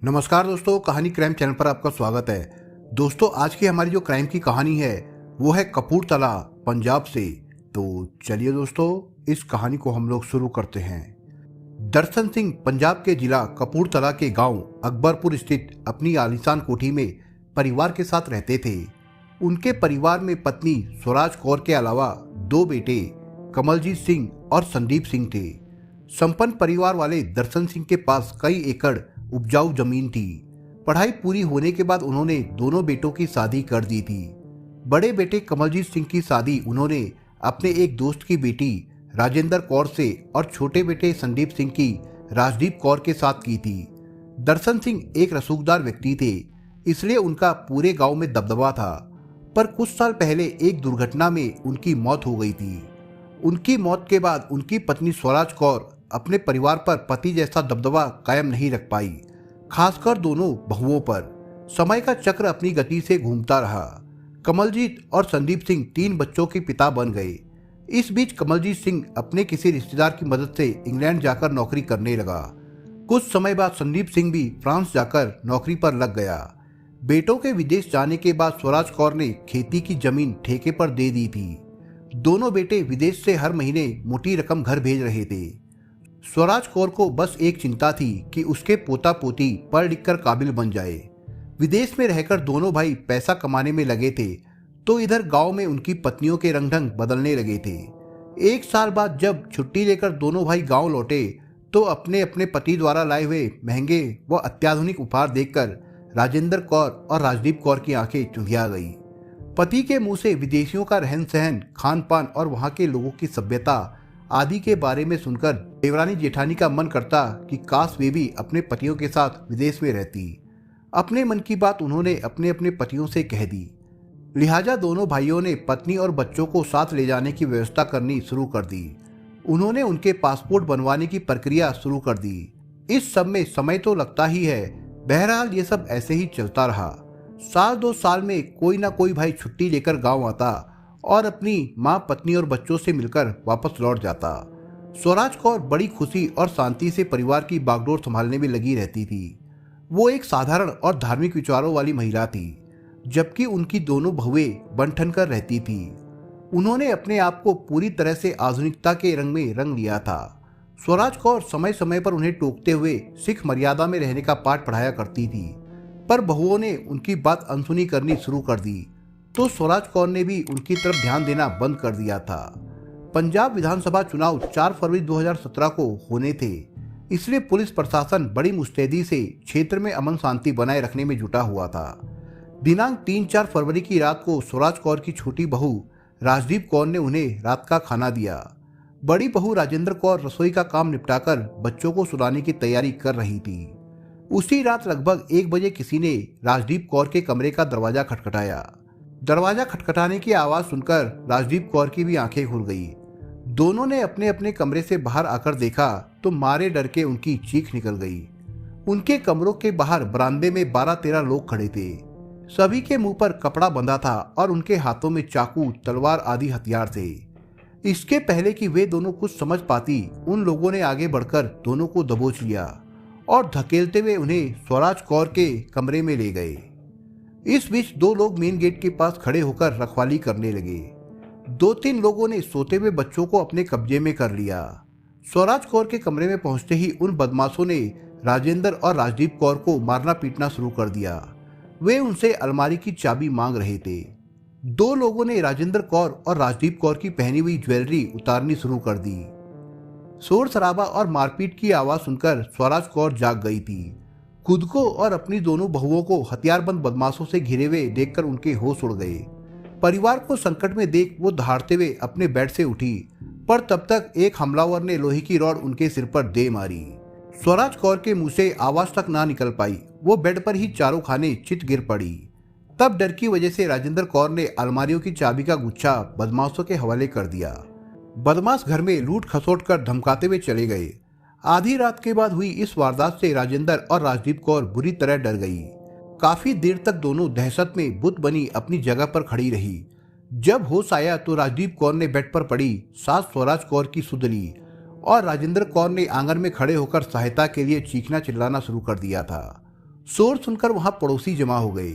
नमस्कार दोस्तों, कहानी क्राइम चैनल पर आपका स्वागत है। दोस्तों, आज की हमारी जो क्राइम की कहानी है वो है कपूरथला, पंजाब से। तो चलिए दोस्तों, इस कहानी को हम लोग शुरू करते हैं। दर्शन सिंह पंजाब के जिला कपूरथला के गांव अकबरपुर स्थित अपनी आलीशान कोठी में परिवार के साथ रहते थे। उनके परिवार में पत्नी स्वराज कौर के अलावा दो बेटे कमलजीत सिंह और संदीप सिंह थे। संपन्न परिवार वाले दर्शन सिंह के पास कई एकड़ उपजाऊ जमीन थी। पढ़ाई पूरी होने के बाद उन्होंने दोनों बेटों की शादी कर दी थी। बड़े बेटे कमलजीत सिंह की शादी उन्होंने अपने एक दोस्त की बेटी राजेंद्र कौर से और छोटे बेटे संदीप सिंह की राजदीप कौर के साथ की थी। दर्शन सिंह एक रसूखदार व्यक्ति थे, इसलिए उनका पूरे गांव में दबदबा था। पर कुछ साल पहले एक दुर्घटना में उनकी मौत हो गई थी। उनकी मौत के बाद उनकी पत्नी स्वराज कौर अपने परिवार पर पति जैसा दबदबा कायम नहीं रख पाई, खासकर दोनों बहुओं पर। समय का चक्र अपनी गति से घूमता रहा। कमलजीत और संदीप सिंह 3 बच्चों के पिता बन गए। इस बीच कमलजीत सिंह अपने किसी रिश्तेदार की मदद से इंग्लैंड जाकर नौकरी करने लगा। कुछ समय बाद संदीप सिंह भी फ्रांस जाकर नौकरी पर लग गया। बेटों के विदेश जाने के बाद स्वराज कौर ने खेती की जमीन ठेके पर दे दी थी। दोनों बेटे विदेश से हर महीने मोटी रकम घर भेज रहे थे। स्वराज कौर को बस एक चिंता थी कि उसके पोता पोती पढ़ लिख कर काबिल बन जाए। विदेश में रहकर दोनों भाई पैसा कमाने में लगे थे, तो इधर गांव में उनकी पत्नियों के रंग ढंग बदलने लगे थे। 1 साल बाद जब छुट्टी लेकर दोनों भाई गांव लौटे, तो अपने अपने पति द्वारा लाए हुए महंगे व अत्याधुनिक उपहार देखकर राजेंद्र कौर और राजदीप कौर की आंखें चुंधिया गई। पति के मुंह से विदेशियों का रहन सहन, खान पान और वहां के लोगों की सभ्यता आदि के बारे में सुनकर देवरानी जेठानी का मन करता कि काश वे भी अपने पतियों के साथ विदेश में रहती। अपने मन की बात उन्होंने अपने अपने पतियों से कह दी। लिहाजा दोनों भाइयों ने पत्नी और बच्चों को साथ ले जाने की व्यवस्था करनी शुरू कर दी। उन्होंने उनके पासपोर्ट बनवाने की प्रक्रिया शुरू कर दी। इस सब में समय तो लगता ही है। बहरहाल ये सब ऐसे ही चलता रहा। 1-2 साल में कोई ना कोई भाई छुट्टी लेकर गांव आता और अपनी माँ, पत्नी और बच्चों से मिलकर वापस लौट जाता। स्वराज कौर बड़ी खुशी और शांति से परिवार की बागडोर संभालने में लगी रहती थी। वो एक साधारण और धार्मिक विचारों वाली महिला थी, जबकि उनकी दोनों बहुएं बन-ठन कर रहती थी। उन्होंने अपने आप को पूरी तरह से आधुनिकता के रंग में रंग लिया था। स्वराज कौर समय समय पर उन्हें टोकते हुए सिख मर्यादा में रहने का पाठ पढ़ाया करती थी, पर बहुओं ने उनकी बात अनसुनी करनी शुरू कर दी, तो स्वराज कौर ने भी उनकी तरफ ध्यान देना बंद कर दिया था। पंजाब विधानसभा चुनाव 4 फरवरी 2017 को होने थे, इसलिए पुलिस प्रशासन बड़ी मुस्तैदी से क्षेत्र में अमन शांति बनाए रखने में जुटा हुआ था। दिनांक 3-4 फरवरी की रात को स्वराज कौर की छोटी बहू राजदीप कौर ने उन्हें रात का खाना दिया। बड़ी बहू राजेंद्र कौर रसोई का काम निपटाकर बच्चों को सुलाने की तैयारी कर रही थी। उसी रात लगभग 1 बजे किसी ने राजदीप कौर के कमरे का दरवाजा खटखटाया। दरवाजा खटखटाने की आवाज सुनकर राजदीप कौर की भी आंखें खुल गई। दोनों ने अपने अपने कमरे से बाहर आकर देखा तो मारे डर के उनकी चीख निकल गई। उनके कमरों के बाहर बरामदे में 12-13 लोग खड़े थे। सभी के मुंह पर कपड़ा बंधा था और उनके हाथों में चाकू, तलवार आदि हथियार थे। इसके पहले कि वे दोनों कुछ समझ पाती, उन लोगों ने आगे बढ़कर दोनों को दबोच लिया और धकेलते हुए उन्हें स्वराज कौर के कमरे में ले गए। इस बीच 2 लोग मेन गेट के पास खड़े होकर रखवाली करने लगे। 2-3 लोगों ने सोते हुए बच्चों को अपने कब्जे में कर लिया। स्वराज कौर के कमरे में पहुंचते ही उन बदमाशों ने राजेंद्र और राजदीप कौर को मारना पीटना शुरू कर दिया। वे उनसे अलमारी की चाबी मांग रहे थे। 2 लोगों ने राजेंद्र कौर और राजदीप कौर की पहनी हुई ज्वेलरी उतारनी शुरू कर दी। शोर शराबा और मारपीट की आवाज सुनकर स्वराज कौर जाग गई थी। खुद को और अपनी दोनों बहुओं को हथियारबंद बदमाशों से घिरे हुए देखकर उनके होश उड़ गए। परिवार को संकट में देख वो दहाड़ते हुए अपने बेड से उठी, पर तब तक एक हमलावर ने लोहे की रॉड उनके सिर पर दे मारी। स्वराज कौर के मुंह से आवाज तक ना निकल पाई। वो बेड पर ही चारों खाने चित गिर पड़ी। तब डर की वजह से राजेंद्र कौर ने अलमारियों की चाबी का गुच्छा बदमाशों के हवाले कर दिया। बदमाश घर में लूट खसोट कर धमकाते हुए चले गए। आधी रात के बाद हुई इस वारदात से राजेंद्र और राजदीप कौर बुरी तरह डर गई। काफी देर तक दोनों दहशत में बुत बनी अपनी जगह पर खड़ी रही। जब होश आया तो राजदीप कौर ने बेड पर पड़ी सास स्वराज कौर की सुध ली और राजेंद्र कौर ने आंगन में खड़े होकर सहायता के लिए चीखना चिल्लाना शुरू कर दिया था। शोर सुनकर वहां पड़ोसी जमा हो गए।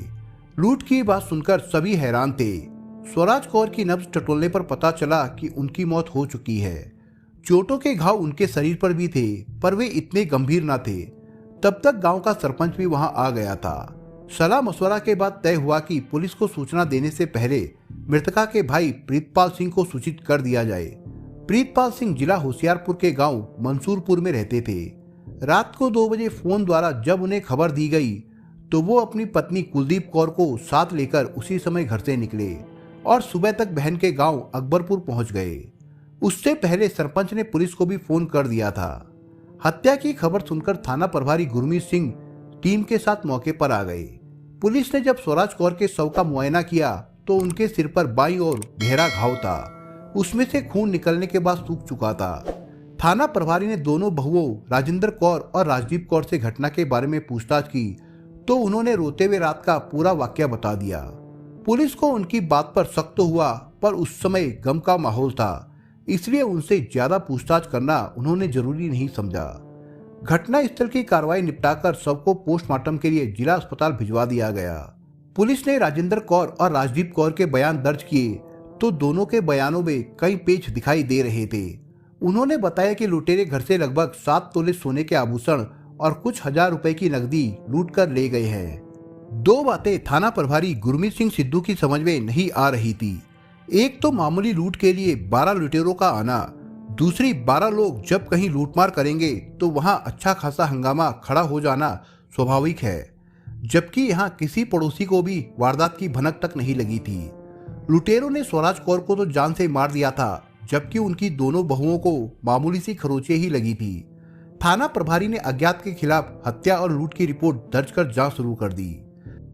लूट की बात सुनकर सभी हैरान थे। स्वराज कौर की नब्ज टटोलने पर पता चला कि उनकी मौत हो चुकी है। चोटों के घाव उनके शरीर पर भी थे, पर वे इतने गंभीर न थे। तब तक गांव का सरपंच भी वहां आ गया था। सलाह मशवरा के बाद तय हुआ कि पुलिस को सूचना देने से पहले मृतका के भाई प्रीतपाल सिंह को सूचित कर दिया जाए। प्रीतपाल सिंह जिला होशियारपुर के गांव मंसूरपुर में रहते थे। रात को 2 बजे फोन द्वारा जब उन्हें खबर दी गई तो वो अपनी पत्नी कुलदीप कौर को साथ लेकर उसी समय घर से निकले और सुबह तक बहन के गांव अकबरपुर पहुंच गए। उससे पहले सरपंच ने पुलिस को भी फोन कर दिया था। हत्या की खबर सुनकर थाना प्रभारी गुरमीत सिंह टीम के साथ मौके पर आ गए। पुलिस ने जब स्वराज कौर के शव का मुआयना किया तो उनके सिर पर बाईं ओर गहरा घाव था। उसमें से खून निकलने के बाद सूख चुका था। थाना प्रभारी ने दोनों बहुओं राजेंद्र कौर और राजदीप कौर से घटना के बारे में पूछताछ की तो उन्होंने रोते हुए रात का पूरा वाकया बता दिया। पुलिस को उनकी बात पर शक तो हुआ, पर उस समय गम का माहौल था, इसलिए उनसे ज्यादा पूछताछ करना उन्होंने जरूरी नहीं समझा। घटना स्थल की कार्रवाई निपटाकर शव को पोस्टमार्टम के लिए जिला अस्पताल भिजवा दिया गया। पुलिस ने राजेंद्र कौर और राजदीप कौर के बयान दर्ज किए तो दोनों के बयानों में कई पेच दिखाई दे रहे थे। उन्होंने बताया कि लुटेरे घर से लगभग 7 तोले सोने के आभूषण और कुछ हजार रुपए की नकदी लूट कर ले गए हैं। 2 बातें थाना प्रभारी गुरमीत सिंह सिद्धू की समझ में नहीं आ रही थी। एक तो मामूली लूट के लिए 12 लुटेरों का आना, दूसरी 12 लोग जब कहीं लूटमार करेंगे तो वहां अच्छा खासा हंगामा खड़ा हो जाना स्वाभाविक है, जबकि यहां किसी पड़ोसी को भी वारदात की भनक तक नहीं लगी थी। लुटेरों ने स्वराज कौर को तो जान से मार दिया था, जबकि उनकी दोनों बहुओं को मामूली सी खरोंचें ही लगी थी। थाना प्रभारी ने अज्ञात के खिलाफ हत्या और लूट की रिपोर्ट दर्ज कर जांच शुरू कर दी।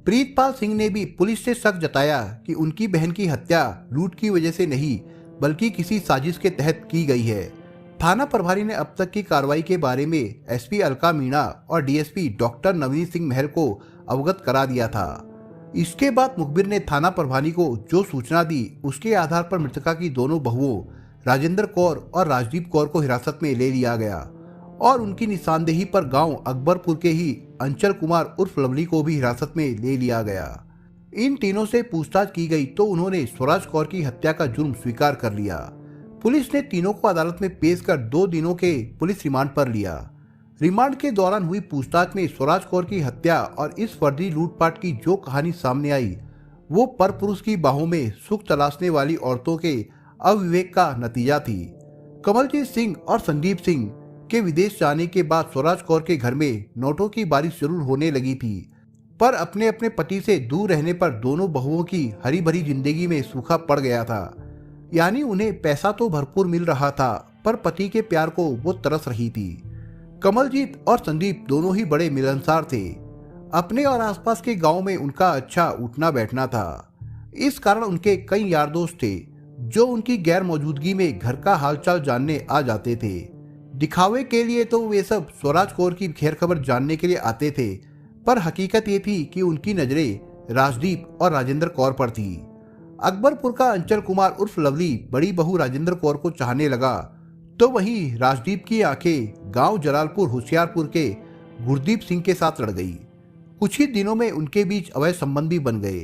प्रीतपाल सिंह ने भी पुलिस से शक जताया कि उनकी बहन की हत्या लूट की वजह से नहीं बल्कि किसी साजिश के तहत की गई है। थाना प्रभारी ने अब तक की कार्रवाई के बारे में एसपी अलका मीणा और डीएसपी डॉक्टर नवनीत सिंह महल को अवगत करा दिया था। इसके बाद मुखबिर ने थाना प्रभारी को जो सूचना दी उसके आधार पर मृतका की दोनों बहुओं राजेंद्र कौर और राजदीप कौर को हिरासत में ले लिया गया और उनकी निशानदेही पर गांव अकबरपुर के ही अंचल कुमार उर्फ लवली को भी हिरासत में ले लिया गया। इन तीनों से पूछताछ की गई तो उन्होंने स्वराज कौर की हत्या का जुर्म स्वीकार कर लिया। पुलिस ने तीनों को अदालत में पेश कर 2 दिनों के पुलिस रिमांड पर लिया। रिमांड के दौरान हुई पूछताछ में स्वराज कौर की हत्या और इस फर्जी लूटपाट की जो कहानी सामने आई वो परपुरुष की बाहों में सुख तलाशने वाली औरतों के अविवेक का नतीजा थी। कमलजीत सिंह और संदीप सिंह के विदेश जाने के बाद स्वराज कौर के घर में नोटों की बारिश जरूर होने लगी थी, पर अपने अपने पति से दूर रहने पर दोनों बहुओं की हरी भरी जिंदगी में सूखा पड़ गया था। यानी उन्हें पैसा तो भरपूर मिल रहा था, पर पति के प्यार को वो तरस रही थी। कमलजीत और संदीप दोनों ही बड़े मिलनसार थे। अपने और आसपास के गांव में उनका अच्छा उठना बैठना था। इस कारण उनके कई यार दोस्त थे जो उनकी गैर मौजूदगी में घर का हालचाल जानने आ जाते थे। दिखावे के लिए तो वे सब स्वराज कौर की खैर खबर जानने के लिए आते थे, पर हकीकत ये थी कि उनकी नजरें राजदीप और राजेंद्र कौर पर थी। अकबरपुर का अंचल कुमार उर्फ लवली बड़ी बहू राजेंद्र कौर को चाहने लगा तो वहीं राजदीप की आंखें गांव जलालपुर होशियारपुर के गुरदीप सिंह के साथ लड़ गई। कुछ ही दिनों में उनके बीच अवैध संबंध भी बन गए।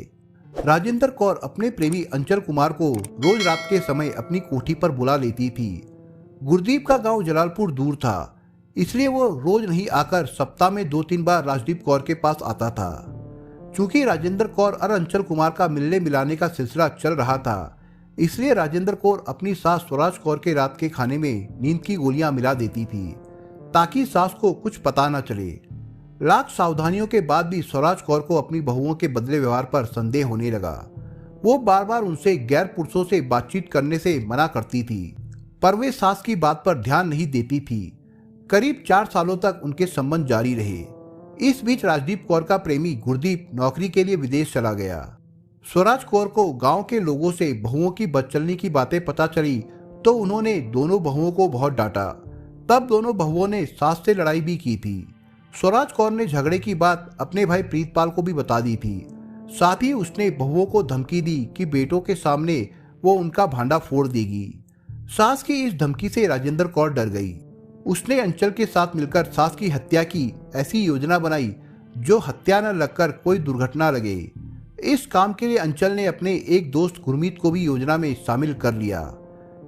राजेंद्र कौर अपने प्रेमी अंचल कुमार को रोज रात के समय अपनी कोठी पर बुला लेती थी। गुरदीप का गांव जलालपुर दूर था, इसलिए वो रोज नहीं आकर सप्ताह में 2-3 बार राजदीप कौर के पास आता था। चूंकि राजेंद्र कौर और अंचल कुमार का मिलने मिलाने का सिलसिला चल रहा था, इसलिए राजेंद्र कौर अपनी सास स्वराज कौर के रात के खाने में नींद की गोलियां मिला देती थी ताकि सास को कुछ पता न चले। लाख सावधानियों के बाद भी स्वराज कौर को अपनी बहुओं के बदले व्यवहार पर संदेह होने लगा। वो बार बार उनसे गैर पुरुषों से बातचीत करने से मना करती थी, पर वे सास की बात पर ध्यान नहीं देती थी। करीब 4 सालों तक उनके संबंध जारी रहे। इस बीच राजदीप कौर का प्रेमी गुरदीप नौकरी के लिए विदेश चला गया। स्वराज कौर को गांव के लोगों से बहुओं की बदचलनी की बातें पता चली तो उन्होंने दोनों बहुओं को बहुत डांटा। तब दोनों बहुओं ने सास से लड़ाई भी की थी। स्वराज कौर ने झगड़े की बात अपने भाई प्रीतपाल को भी बता दी थी। साथ ही उसने बहुओं को धमकी दी कि बेटों के सामने वो उनका भांडा फोड़ देगी। सास की इस धमकी से राजेंद्र कौर डर गई। उसने अंचल के साथ मिलकर सास की हत्या की ऐसी योजना बनाई जो हत्या न लगकर कोई दुर्घटना लगे। इस काम के लिए अंचल ने अपने एक दोस्त गुरमीत को भी योजना में शामिल कर लिया।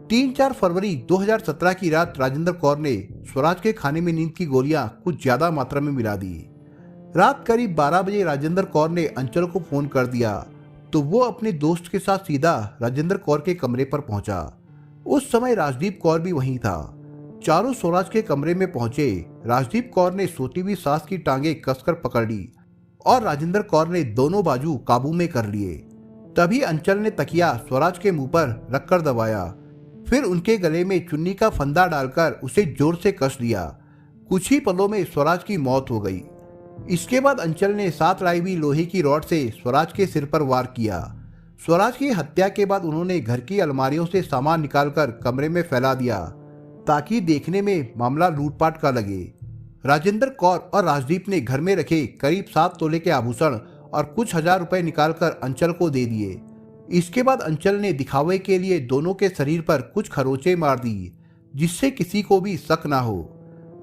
3-4 फरवरी 2017 की रात राजेंद्र कौर ने स्वराज के खाने में नींद की गोलियां कुछ ज्यादा मात्रा में मिला दी। रात करीब 12 बजे राजेंद्र कौर ने अंचल को फोन कर दिया तो वो अपने दोस्त के साथ सीधा राजेंद्र कौर के कमरे पर पहुंचा। उस समय राजदीप कौर भी वहीं था। चारों स्वराज के कमरे में पहुंचे। राजदीप कौर ने सोती हुई सास की टांगे कसकर पकड़ ली और राजेंद्र कौर ने दोनों बाजू काबू में कर लिए। तभी अंचल ने तकिया स्वराज के मुंह पर रखकर दबाया, फिर उनके गले में चुन्नी का फंदा डालकर उसे जोर से कस दिया। कुछ ही पलों में स्वराज की मौत हो गई। इसके बाद अंचल ने साथ लाई हुई लोहे की रॉड से स्वराज के सिर पर वार किया। स्वराज की हत्या के बाद उन्होंने घर की अलमारियों से सामान निकालकर कमरे में फैला दिया ताकि देखने में मामला लूटपाट का लगे। राजेंद्र कौर और राजदीप ने घर में रखे करीब 7 तोले के आभूषण और कुछ हजार रुपए निकालकर अंचल को दे दिए। इसके बाद अंचल ने दिखावे के लिए दोनों के शरीर पर कुछ खरोंचे मार दी जिससे किसी को भी शक ना हो।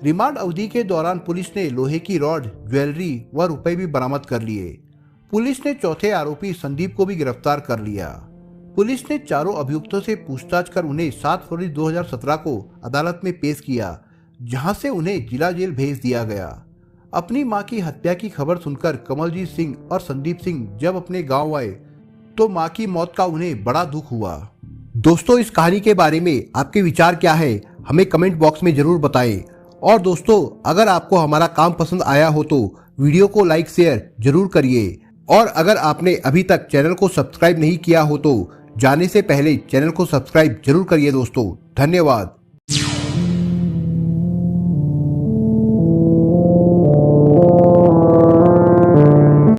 रिमांड अवधि के दौरान पुलिस ने लोहे की रॉड, ज्वेलरी व रुपए भी बरामद कर लिए। पुलिस ने चौथे आरोपी संदीप को भी गिरफ्तार कर लिया। पुलिस ने चारों अभियुक्तों से पूछताछ कर उन्हें 7 फरवरी 2017 को अदालत में पेश किया, जहां से उन्हें जिला जेल भेज दिया गया। अपनी मां की हत्या की खबर सुनकर कमलजीत सिंह और संदीप सिंह जब अपने गांव आए तो मां की मौत का उन्हें बड़ा दुख हुआ। दोस्तों, इस कहानी के बारे में आपके विचार क्या है, हमें कमेंट बॉक्स में जरूर बताएं। और दोस्तों, अगर आपको हमारा काम पसंद आया हो तो वीडियो को लाइक शेयर जरूर करिए। और अगर आपने अभी तक चैनल को सब्सक्राइब नहीं किया हो तो जाने से पहले चैनल को सब्सक्राइब जरूर करिए दोस्तों। धन्यवाद।